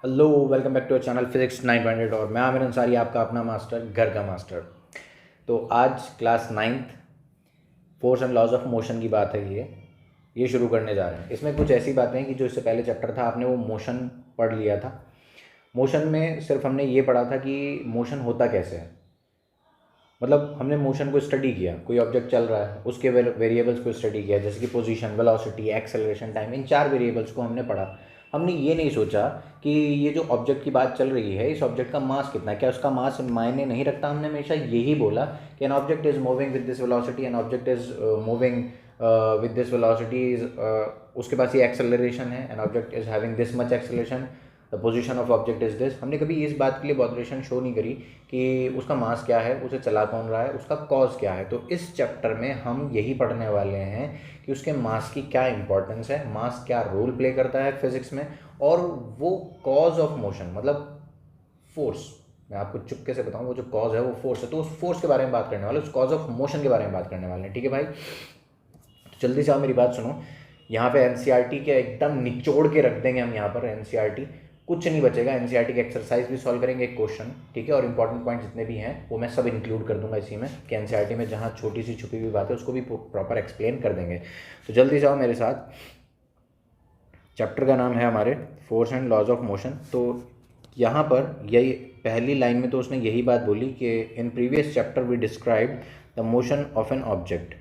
Hello, welcome back to channel physics 900 और मैं आमिर अंसारी, आपका अपना मास्टर, घर का मास्टर। तो आज class 9th force and laws of motion की बात है। ये शुरू करने जा रहे हैं। इसमें कुछ ऐसी बातें हैं कि जो इससे पहले चैप्टर था आपने वो मोशन पढ़ लिया था। मोशन में सिर्फ हमने ये पढ़ा था कि मोशन होता कैसे है, मतलब हमने मोशन को स्टडी किया। कोई ऑब्जेक्ट चल रहा है, उसके वेरिएबल्स को स्टडी किया, जैसे कि पोजीशन, वेलोसिटी, एक्सेलरेशन, टाइम। इन 4 वेरिएबल्स को हमने पढ़ा। हमने ये नहीं सोचा कि ये जो ऑब्जेक्ट की बात चल रही है, इस ऑब्जेक्ट का मास कितना है, क्या उसका मास मायने नहीं रखता। हमने हमेशा यही बोला कि an object is moving with this velocity, an object is moving with this velocity, उसके पास ये एक्सेलरेशन है, an object is having this much acceleration, the position of object is this. हमने कभी इस बात के लिए बॉदरेशन शो नहीं करी कि उसका मास क्या है, उसे चला कौन रहा है, उसका कॉज क्या है। तो इस चैप्टर में हम यही पढ़ने वाले हैं कि उसके मास की क्या इंपॉर्टेंस है, मास क्या रोल प्ले करता है फिजिक्स में, और वो कॉज ऑफ मोशन मतलब फोर्स। मैं आपको चुपके से बताऊं, वो जो कॉज है वो फोर्स है। तो उस फोर्स के बारे में बात करने वाले, उस कॉज ऑफ मोशन के बारे में बात करने वाले हैं। ठीक है भाई, तो जल्दी से आप मेरी बात सुनो। यहाँ पे एनसीईआरटी के एकदम निचोड़ के रख देंगे हम। यहाँ पर एनसीईआरटी कुछ नहीं बचेगा। एनसीईआरटी के एक्सरसाइज भी सॉल्व करेंगे, एक क्वेश्चन, ठीक है, और इंपॉर्टेंट पॉइंट जितने भी हैं वो मैं सब इंक्लूड कर दूंगा इसी में, कि एनसीईआरटी में जहाँ छोटी सी छुपी हुई बात है उसको भी प्रॉपर एक्सप्लेन कर देंगे। तो जल्दी से आओ मेरे साथ। चैप्टर का नाम है हमारे force and laws of motion. तो यहाँ पर यही पहली लाइन में तो उसने यही बात बोली कि in previous chapter we describe the motion of an object,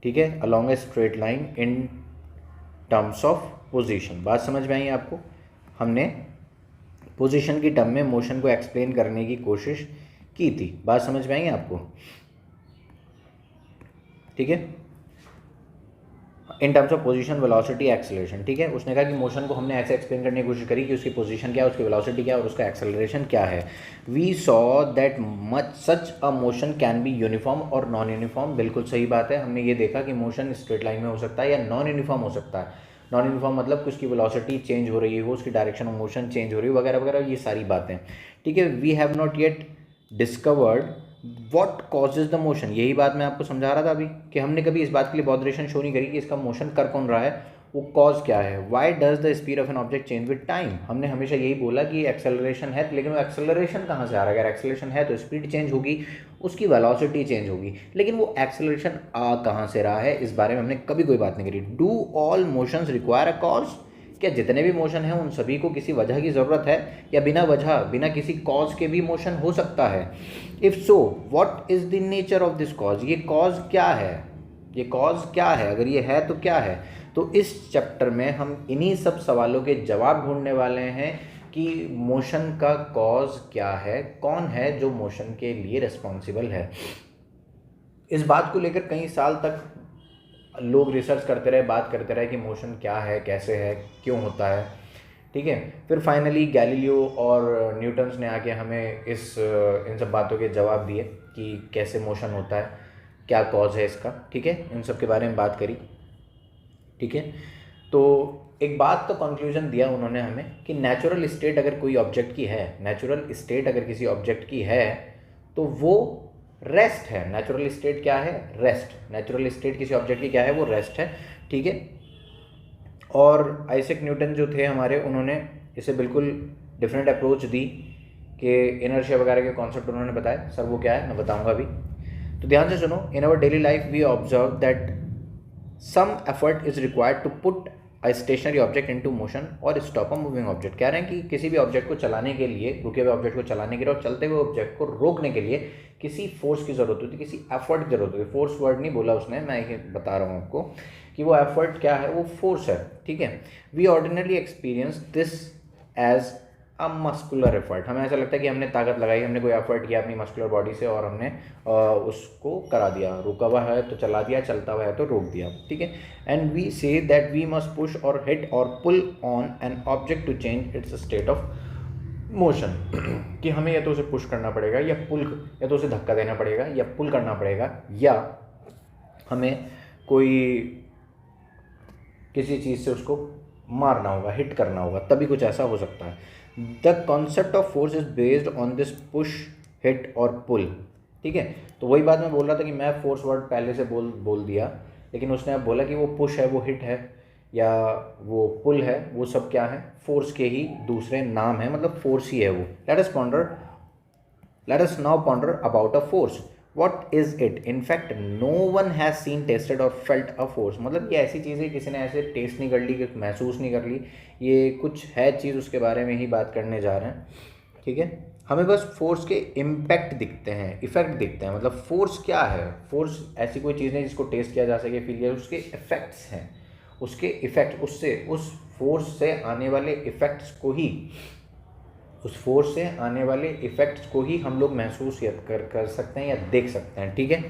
ठीक है, along a straight line in terms of position. बात समझ में आई आपको? हमने पोजीशन की टर्म में मोशन को एक्सप्लेन करने की कोशिश की थी। बात समझ में आई आपको? ठीक है, इन terms of position, velocity, acceleration. ठीक है, उसने कहा कि मोशन को हमने ऐसे एक्सप्लेन करने की कोशिश करी कि उसकी पोजीशन क्या है, उसकी वेलोसिटी क्या है और उसका एक्सेलरेशन क्या है। We saw that much such a motion can be uniform और नॉन यूनिफॉर्म। बिल्कुल सही बात है। हमने ये देखा कि मोशन स्ट्रेट लाइन में हो सकता है या नॉन यूनिफॉर्म हो सकता है। नॉन यूनिफॉर्म मतलब कि उसकी वेलोसिटी चेंज हो रही हो, उसकी डायरेक्शन ऑफ मोशन चेंज हो रही हो, वगैरह वगैरह, ये सारी बातें। ठीक है, we have not yet discovered what causes the motion. यही बात मैं आपको समझा रहा था अभी कि हमने कभी इस बात के लिए बॉदरेशन शो नहीं करी कि इसका मोशन कर कौन रहा है, वो कॉज क्या है। Why does the speed of an object change with time. हमने हमेशा यही बोला कि एक्सेलरेशन है, लेकिन वो एक्सेलरेशन कहाँ से आ रहा है? अगर एक्सेलरेशन है तो स्पीड चेंज होगी, उसकी वेलोसिटी चेंज होगी, लेकिन वो एक्सेलरेशन आ कहाँ से रहा है, इस बारे में हमने कभी कोई बात नहीं करी। Do all motions require a cause. क्या जितने भी मोशन हैं उन सभी को किसी वजह की ज़रूरत है, या बिना वजह, बिना किसी कॉज के भी मोशन हो सकता है? If so what is the nature of this cause. ये कॉज क्या है, ये कॉज क्या है, अगर ये है तो क्या है। तो इस चैप्टर में हम इन्हीं सब सवालों के जवाब ढूंढने वाले हैं कि मोशन का कॉज क्या है, कौन है जो मोशन के लिए रिस्पॉन्सिबल है। इस बात को लेकर कई साल तक लोग रिसर्च करते रहे, बात करते रहे कि मोशन क्या है, कैसे है, क्यों होता है। ठीक है, फिर फाइनली गैलीलियो और न्यूटन्स ने आके हमें इन सब बातों के जवाब दिए कि कैसे मोशन होता है, क्या कॉज है इसका। ठीक है, इन सब के बारे में बात करी। ठीक है, तो एक बात का कंक्लूजन दिया उन्होंने हमें कि नेचुरल स्टेट अगर कोई ऑब्जेक्ट की है, नेचुरल स्टेट अगर किसी ऑब्जेक्ट की है तो वो रेस्ट है। नेचुरल स्टेट क्या है? रेस्ट। नेचुरल स्टेट किसी ऑब्जेक्ट की क्या है? वो रेस्ट है। ठीक है, और आइजैक न्यूटन जो थे हमारे, उन्होंने इसे बिल्कुल डिफरेंट अप्रोच दी कि इनर्शिया वगैरह के कॉन्सेप्ट उन्होंने बताए। सर वो क्या है मैं बताऊंगा अभी, तो ध्यान से सुनो। In our daily life we observe that some effort is required to put a stationary object into motion और स्टॉप अ मूविंग ऑब्जेक्ट। कह रहे हैं कि किसी भी ऑब्जेक्ट को चलाने के लिए, रुके हुए ऑब्जेक्ट को चलाने के लिए और चलते हुए ऑब्जेक्ट को रोकने के लिए किसी फोर्स की ज़रूरत होती है, किसी एफर्ट की ज़रूरत होती है। फोर्स वर्ड नहीं बोला उसने, मैं ये बता रहा हूँ आपको कि वो एफर्ट क्या है, वो फोर्स है। ठीक है, we ordinarily experience this as a muscular effort. हमें ऐसा लगता है कि हमने ताकत लगाई, हमने कोई एफर्ट किया अपनी मस्कुलर बॉडी से और हमने उसको करा दिया। रुका हुआ है तो चला दिया, चलता हुआ है तो रोक दिया। ठीक है, and we say that we must push और हिट और pull on an object to change its state of motion. कि हमें या तो उसे पुश करना पड़ेगा या पुल, या तो उसे धक्का देना पड़ेगा या पुल करना पड़ेगा, या हमें कोई किसी चीज़ से उसको मारना होगा, हिट करना होगा, तभी कुछ ऐसा हो सकता है। The concept of force is based on this push, hit और पुल। ठीक है, तो वही बात मैं बोल रहा था कि मैं फोर्स वर्ड पहले से बोल दिया, लेकिन उसने अब बोला कि वो पुश है, वो हिट है, या वो पुल है, वो सब क्या है, फोर्स के ही दूसरे नाम है, मतलब फोर्स ही है वो। Let us now ponder about a force. What is it? In fact, no one has seen, tasted or felt a force. मतलब ये ऐसी चीज़ है किसी ने ऐसे टेस्ट नहीं कर ली, कि महसूस नहीं कर ली, ये कुछ है चीज़, उसके बारे में ही बात करने जा रहे हैं। ठीक है, हमें बस फोर्स के इम्पैक्ट दिखते हैं, इफेक्ट दिखते हैं। मतलब फोर्स क्या है? फोर्स ऐसी कोई चीज़ नहीं जिसको टेस्ट किया जा सके, फील किया, उसके इफेक्ट्स हैं, उसके इफेक्ट, उससे उस फोर्स से आने वाले इफेक्ट्स को ही, उस फोर्स से आने वाले इफेक्ट्स को ही हम लोग महसूस कर सकते हैं या देख सकते हैं। ठीक है,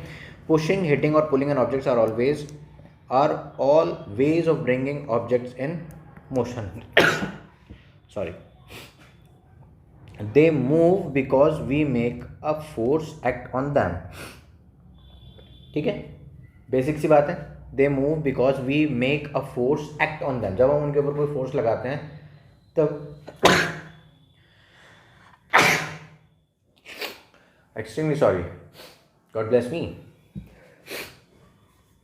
पुशिंग, हिटिंग और pulling an objects are all ways of bringing objects in motion. Sorry, they move because we make a force act on them. ठीक है, बेसिक सी बात है, they move because we make a force act on them. जब हम उनके ऊपर कोई फोर्स लगाते हैं तब extremely sorry, God bless me.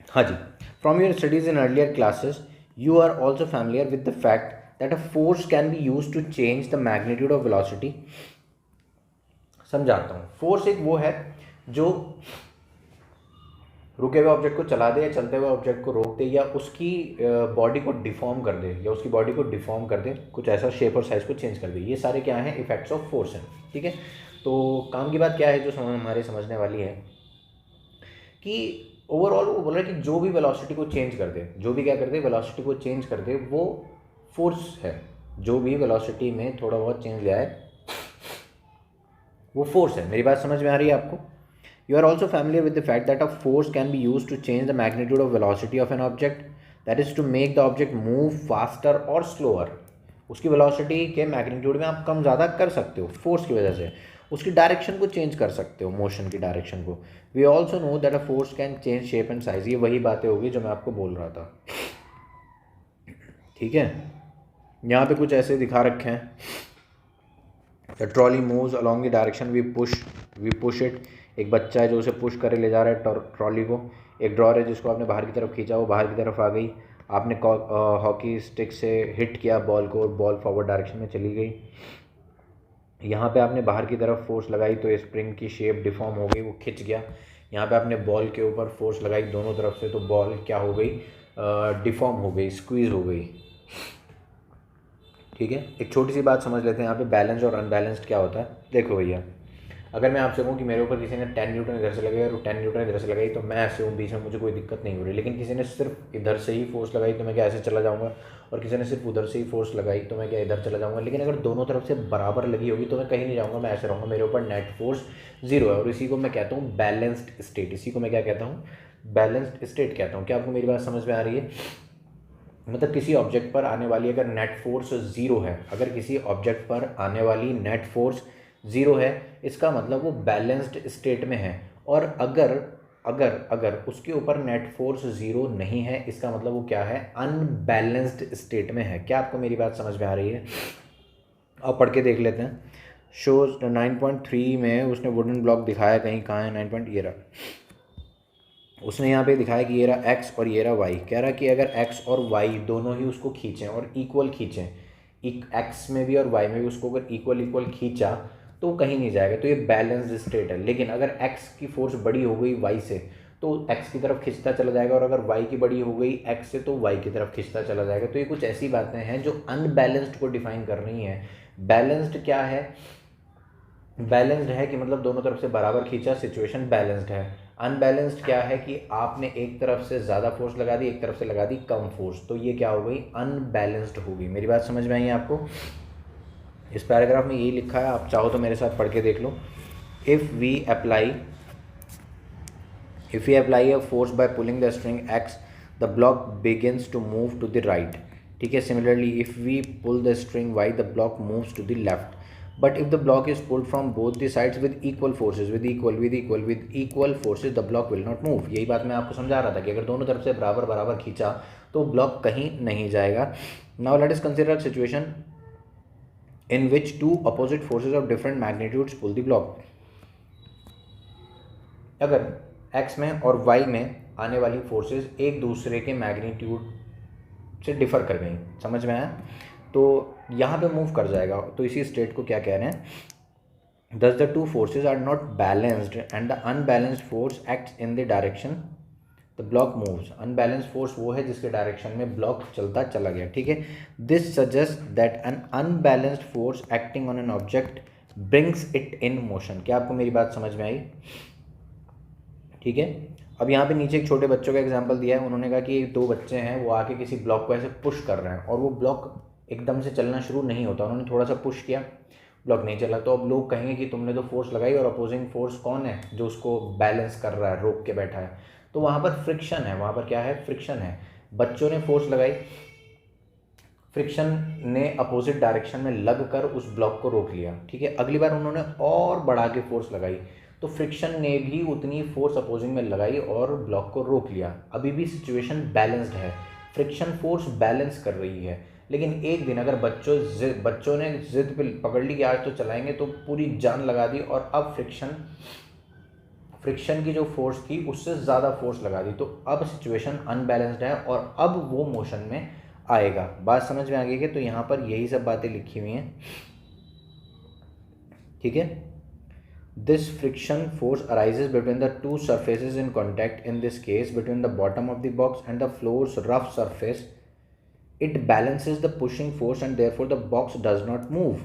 हाँ जी, from your studies in earlier classes you are also familiar with the fact that a force can be use to change the magnitude of velocity. समझाता हूँ, force एक वो है जो रुके हुए ऑब्जेक्ट को चला दे या चलते हुए ऑब्जेक्ट को रोक दे, या उसकी बॉडी को डिफॉर्म कर दे, या उसकी बॉडी को डिफॉर्म कर दे, कुछ ऐसा शेप और साइज़ को चेंज कर दे। ये सारे क्या हैं? इफेक्ट्स ऑफ फोर्स हैं। ठीक है, तो काम की बात क्या है जो हमारे समझने वाली है कि ओवरऑल वो बोल रहा है कि जो भी वेलोसिटी को चेंज कर दे, जो भी क्या कर दे, वेलोसिटी को चेंज कर दे, वो फोर्स है। जो भी वेलोसिटी में थोड़ा बहुत चेंज ले आए वो फोर्स है। मेरी बात समझ में आ रही है आपको? You are also familiar with the fact that a force can be used to change the magnitude of velocity of an object, that is to make the object move faster or slower. उसकी velocity के magnitude में आप कम ज़्यादा कर सकते हो force की वजह से, उसकी डायरेक्शन को चेंज कर सकते हो, मोशन की डायरेक्शन को। We also know that a force can change shape and size। ये वही बातें होगी जो मैं आपको बोल रहा था। ठीक है, यहाँ पे कुछ ऐसे दिखा रखे हैं, the trolley moves along the direction we push it. एक बच्चा है जो उसे पुश करे ले जा रहा है ट्रॉली को। एक ड्रॉर है जिसको आपने बाहर की तरफ खींचा, वो बाहर की तरफ आ गई। आपने हॉकी स्टिक से हिट किया बॉल को, बॉल फॉरवर्ड डायरेक्शन में चली गई। यहाँ पे आपने बाहर की तरफ फोर्स लगाई तो स्प्रिंग की शेप डिफॉर्म हो गई, वो खिंच गया। यहाँ पे आपने बॉल के ऊपर फोर्स लगाई दोनों तरफ से, तो बॉल क्या हो गई? डिफॉर्म हो गई, स्क्वीज़ हो गई। ठीक है, एक छोटी सी बात समझ लेते हैं यहाँ पे, बैलेंस और अनबैलेंस्ड क्या होता है। देखो भैया, अगर मैं आपसे कहूँ कि मेरे ऊपर किसी ने 10 न्यूटन इधर से लगाई और 10 न्यूटन इधर से लगाई, तो मैं ऐसे हूँ, बीच में मुझे कोई दिक्कत नहीं हो रही। लेकिन किसी ने सिर्फ इधर से ही फोर्स लगाई तो मैं क्या ऐसे चला जाऊँगा, और किसी ने सिर्फ उधर से ही फोर्स लगाई तो मैं क्या इधर चला जाऊँगा। लेकिन अगर दोनों तरफ से बराबर लगी होगी तो मैं कहीं नहीं जाऊँगा, मैं ऐसे रहूँगा, मेरे ऊपर नेट फोर्स 0 है। और इसी को मैं कहता हूँ बैलेंस्ड स्टेट। इसी को मैं क्या कहता हूँ? बैलेंस्ड स्टेट कहता हूँ। क्या आपको मेरी बात समझ में आ रही है? मतलब किसी ऑब्जेक्ट पर आने वाली अगर नेट फोर्स 0 है, अगर किसी ऑब्जेक्ट पर आने वाली नेट फोर्स 0 है, इसका मतलब वो बैलेंस्ड स्टेट में है। और अगर अगर अगर उसके ऊपर नेट फोर्स 0 नहीं है, इसका मतलब वो क्या है? अनबैलेंस्ड स्टेट में है। क्या आपको मेरी बात समझ में आ रही है? अब पढ़ के देख लेते हैं। शोज 9.3 में उसने वुडन ब्लॉक दिखाया, कहीं कहाँ है 9. ये रहा, उसने यहाँ पे दिखाया कि ये रहा x और ये रहा y। कह रहा कि अगर x और y दोनों ही उसको खींचें और इक्वल खींचें, x में भी और y में भी उसको अगर इक्वल खींचा तो वो कहीं नहीं जाएगा, तो ये बैलेंस्ड स्टेट है। लेकिन अगर x की फोर्स बड़ी हो गई y से तो x की तरफ खींचता चला जाएगा, और अगर y की बड़ी हो गई x से तो y की तरफ खींचता चला जाएगा। तो ये कुछ ऐसी बातें हैं जो अनबैलेंस्ड को डिफाइन कर रही हैं। बैलेंस्ड क्या है? बैलेंस्ड है कि मतलब दोनों तरफ से बराबर खींचा, सिचुएशन बैलेंस्ड है। अनबैलेंस्ड क्या है कि आपने एक तरफ से ज़्यादा फोर्स लगा दी, एक तरफ से लगा दी कम फोर्स, तो ये क्या हो गई? अनबैलेंस्ड हो गई। मेरी बात समझ में आई है आपको? इस पैराग्राफ में यही लिखा है, आप चाहो तो मेरे साथ पढ़ के देख लो। If we apply a force by pulling the string x, the block begins to move to the right. ठीक है, similarly if we pull the string y, the block moves to the left. But if the block is pulled from both the sides with equal forces, with equal forces, the block will not move। यही बात मैं आपको समझा रहा था कि अगर दोनों तरफ से बराबर खींचा तो ब्लॉक कहीं नहीं जाएगा। Now let us consider a situation in which two opposite forces of different magnitudes pull the block। अगर x में और y में आने वाली फोर्सेस एक दूसरे के मैग्नीट्यूड से डिफ़र कर गई, समझ में आया? तो यहाँ पे मूव कर जाएगा, तो इसी स्टेट को क्या कह रहे हैं, thus the two forces are not balanced and the unbalanced force acts in the direction the block moves. unbalanced force वो है जिसके डायरेक्शन में ब्लॉक चलता चला गया, ठीक है। this suggests that an unbalanced force acting on an object brings it in motion. क्या आपको मेरी बात समझ में आई? ठीक है। अब यहाँ पे नीचे एक छोटे बच्चों का एग्जांपल दिया है, उन्होंने कहा कि दो बच्चे हैं, वो आके किसी ब्लॉक को ऐसे पुश कर रहे हैं और वो ब्लॉक एकदम से चलना शुरू नहीं होता, उन्होंने थोड़ा सा पुश किया, ब्लॉक नहीं चला। तो अब लोग कहेंगे कि तुमने तो फोर्स लगाई और अपोजिंग फोर्स कौन है जो उसको बैलेंस कर रहा है, रोक के बैठा है, तो वहाँ पर फ्रिक्शन है, वहाँ पर क्या है, फ्रिक्शन है। बच्चों ने फोर्स लगाई, फ्रिक्शन ने अपोजिट डायरेक्शन में लग कर उस ब्लॉक को रोक लिया, ठीक है। अगली बार उन्होंने और बढ़ा के फोर्स लगाई, तो फ्रिक्शन ने भी उतनी फोर्स अपोजिंग में लगाई और ब्लॉक को रोक लिया। अभी भी सिचुएशन बैलेंस्ड है, फ्रिक्शन फोर्स बैलेंस कर रही है। लेकिन एक दिन अगर बच्चों ने जिद पे पकड़ ली कि आज तो चलाएंगे, तो पूरी जान लगा दी और अब फ्रिक्शन की जो फोर्स थी उससे ज़्यादा फोर्स लगा दी, तो अब सिचुएशन अनबैलेंस्ड है और अब वो मोशन में आएगा। बात समझ में आ गई? तो यहाँ पर यही सब बातें लिखी हुई हैं, ठीक है। This friction force arises between the two surfaces in contact, in this case between the bottom of the box and the floor's rough surface. It balances the pushing force and therefore the box does not move.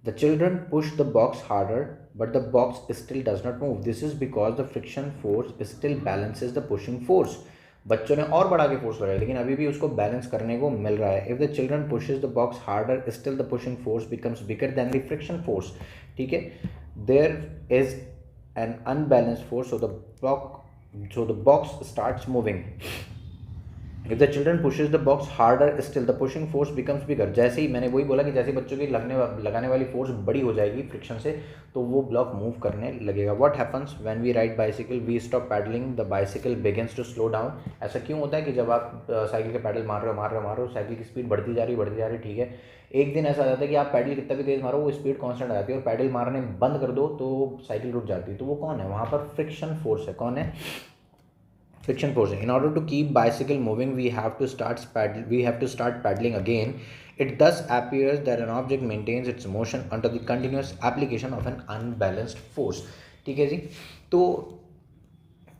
The children push the box harder, but the box still does not move. This is because the friction force still balances the pushing force. बच्चों ने और बढ़ा के force लगाई लेकिन अभी भी उसको बैलेंस करने को मिल रहा है। If the children pushes the box harder, still the pushing force becomes bigger than the friction force, ठीक है। There is an unbalanced force, so the box starts moving. If the children pushes the box harder, still the pushing force becomes bigger. जैसे ही मैंने वही बोला कि जैसे बच्चों की लगाने वाली फोर्स बड़ी हो जाएगी फ्रिक्शन से, तो वो ब्लॉक मूव करने लगेगा। What happens when we ride bicycle, we stop pedalling, the bicycle begins to slow down. ऐसा क्यों होता है कि जब आप साइकिल के पैडल मार रहे हो, साइकिल की स्पीड बढ़ती जा रही, ठीक है। एक दिन ऐसा आ जाता है कि आप पैडल कितना भी तेज मारो, वो स्पीड कांस्टेंट आ जाती है, और पैडल मारने बंद कर दो तो साइकिल रुक जाती है। तो वो कौन है? वहाँ पर फ्रिक्शन फोर्स है। कौन है? friction force. In order to keep bicycle moving, we have to start paddling again. It thus appears that an object maintains its motion under the continuous application of an unbalanced force. ठीक है जी, तो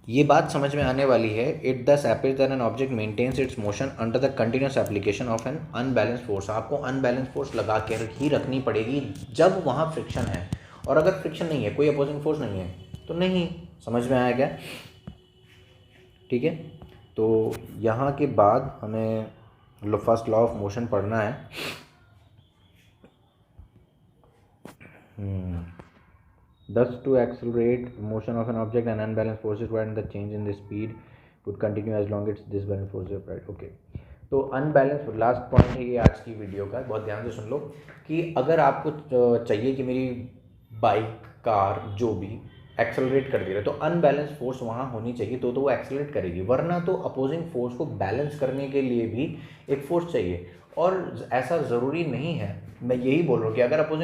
ये बात समझ में आने वाली है। It thus appears that an object maintains its motion under the continuous application of an unbalanced force. आपको unbalanced force लगा के ही रखनी पड़ेगी जब वहाँ फ्रिक्शन है, और अगर फ्रिक्शन नहीं है, कोई अपोजिंग फोर्स नहीं है, तो नहीं। समझ में आया क्या? ठीक है। तो यहाँ के बाद हमें फर्स्ट लॉ ऑफ मोशन पढ़ना है। Thus to accelerate motion of an object, an unbalanced force is required and the change in the speed would continue as long as this balanced force is applied. Okay, तो unbalance last point है ये आज की video का, बहुत ध्यान से सुन लो कि अगर आपको चाहिए कि मेरी बाइक, कार, जो भी एक्सेलरेट कर दे रहा है, तो अनबैलेंस फोर्स वहाँ होनी चाहिए, तो वो एक्सेलरेट करेगी। वरना तो अपोजिंग फोर्स को बैलेंस करने के लिए भी एक फोर्स चाहिए, और ऐसा ज़रूरी नहीं है। मैं यही बोल रहा हूँ कि अगर अपोजिंग